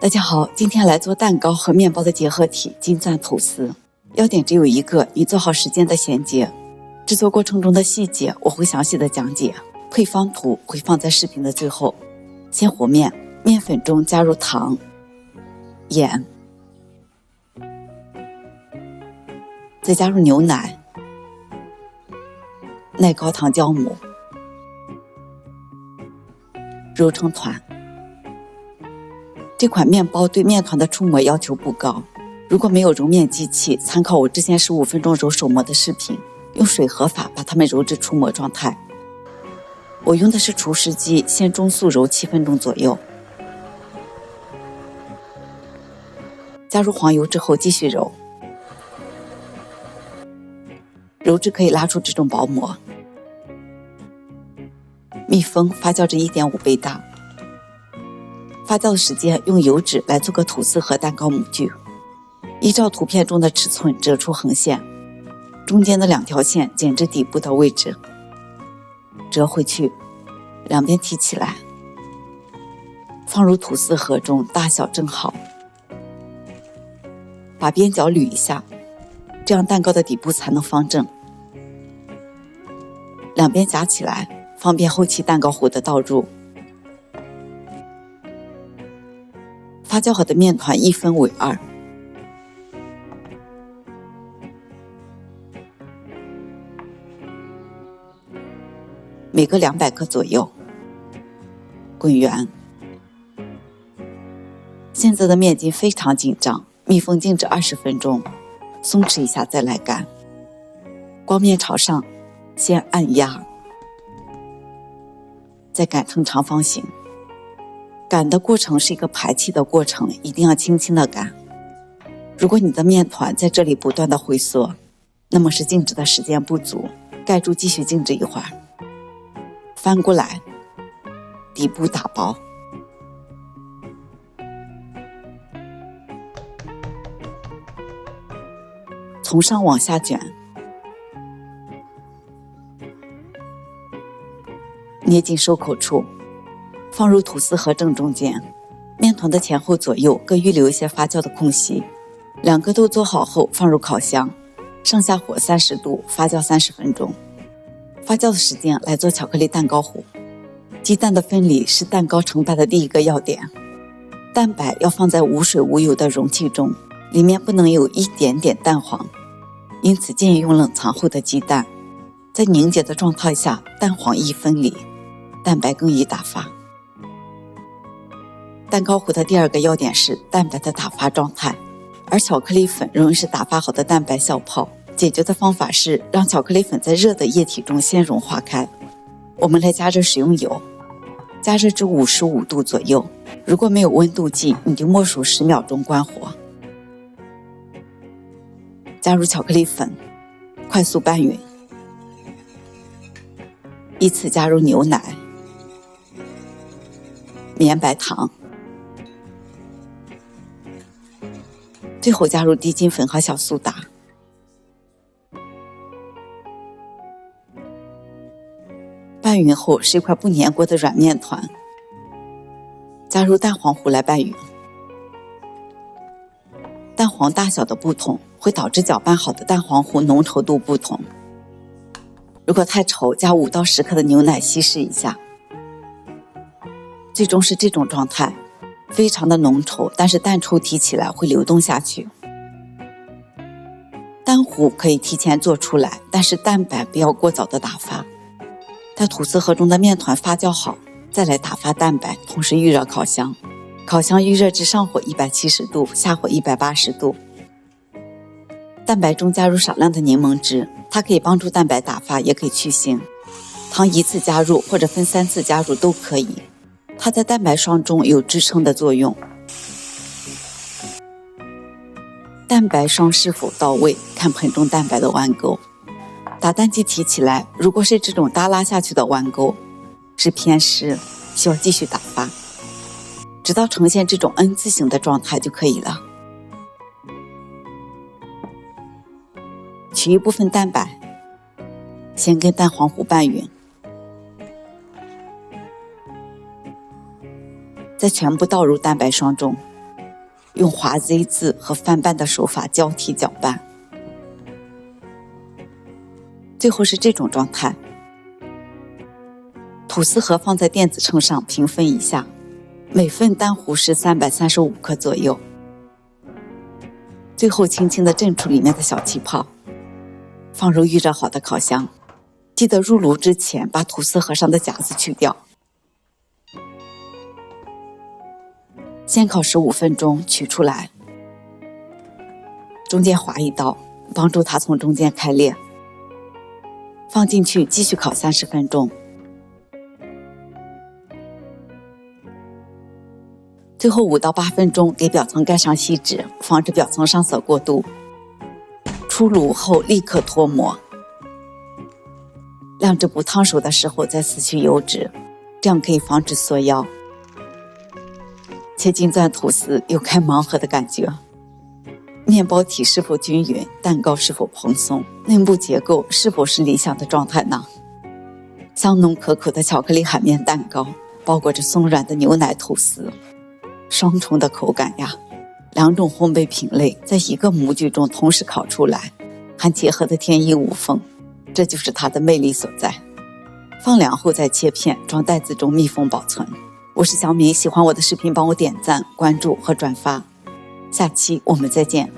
大家好，今天来做蛋糕和面包的结合体金钻吐司。要点只有一个，你做好时间的衔接。制作过程中的细节我会详细的讲解，配方图会放在视频的最后。先和面，面粉中加入糖、盐，再加入牛奶、耐高糖酵母，揉成团。这款面包对面团的出模要求不高，如果没有揉面机器，参考我之前15分钟揉手模的视频，用水和法把它们揉至出模状态。我用的是厨师机，先中速揉7分钟左右。加入黄油之后继续揉，揉至可以拉出这种薄膜。密封发酵至1.5倍大。发酵的时间用油纸来做个吐司和蛋糕模具，依照图片中的尺寸折出横线，中间的2条线剪至底部的位置，折回去，两边提起来，放入吐司盒中，大小正好。把边角捋一下，这样蛋糕的底部才能方正。两边夹起来，方便后期蛋糕糊的倒入。发酵好的面团一分为2，每个200克左右，滚圆。现在的面筋非常紧张，密封静置20分钟，松弛一下再来擀。光面朝上，先按压，再擀成长方形。擀的过程是一个排气的过程，一定要轻轻的擀。如果你的面团在这里不断的回缩，那么是静置的时间不足，盖住继续静置一会儿。翻过来，底部打薄，从上往下卷，捏进收口处，放入吐司盒正中间，面团的前后左右各预留一些发酵的空隙。2个都做好后放入烤箱，上下火30度发酵30分钟。发酵的时间来做巧克力蛋糕糊。鸡蛋的分离是蛋糕成败的第一个要点。蛋白要放在无水无油的容器中，里面不能有一点点蛋黄，因此建议用冷藏后的鸡蛋。在凝结的状态下，蛋黄易分离，蛋白更易打发。蛋糕糊的第2个要点是蛋白的打发状态，而巧克力粉容易是打发好的蛋白小泡。解决的方法是让巧克力粉在热的液体中先融化开。我们来加热食用油，加热至55度左右。如果没有温度计，你就默数10秒钟关火。加入巧克力粉，快速拌匀，依次加入牛奶、绵白糖，最后加入低筋粉和小苏打。拌匀后是一块不粘锅的软面团，加入蛋黄糊来拌匀。蛋黄大小的不同会导致搅拌好的蛋黄糊浓稠度不同。如果太稠，加5到10克的牛奶稀释一下。最终是这种状态，非常的浓稠，但是蛋抽提起来会流动下去。蛋糊可以提前做出来，但是蛋白不要过早的打发。待吐司盒中的面团发酵好，再来打发蛋白，同时预热烤箱。烤箱预热至上火170度，下火180度。蛋白中加入少量的柠檬汁，它可以帮助蛋白打发，也可以去腥。糖一次加入或者分3次加入都可以，它在蛋白霜中有支撑的作用。蛋白霜是否到位，看盆中蛋白的弯钩。打蛋机提起来，如果是这种耷拉下去的弯钩，是偏湿，需要继续打发，直到呈现这种 N 字形的状态就可以了。取一部分蛋白，先跟蛋黄糊拌匀，再全部倒入蛋白霜中，用滑 Z 字和翻拌的手法交替搅拌。最后是这种状态。吐司盒放在电子秤上平分一下，每份单糊是335克左右。最后轻轻地震出里面的小气泡，放入预热好的烤箱。记得入炉之前把吐司盒上的夹子去掉。先烤15分钟，取出来，中间划一刀，帮助它从中间开裂。放进去继续烤30分钟。最后5到8分钟给表层盖上锡纸，防止表层上色过度。出炉后立刻脱模，两只不烫手的时候再撕去油脂，这样可以防止缩腰。切金钻吐司有开盲盒的感觉，面包体是否均匀，蛋糕是否蓬松，内部结构是否是理想的状态呢？香浓可口的巧克力海绵蛋糕包裹着松软的牛奶吐司，双重的口感呀！2种烘焙品类在一个模具中同时烤出来，还结合得天衣无缝，这就是它的魅力所在。放凉后再切片，装袋子中密封保存。我是小敏，喜欢我的视频帮我点赞、关注和转发。下期我们再见。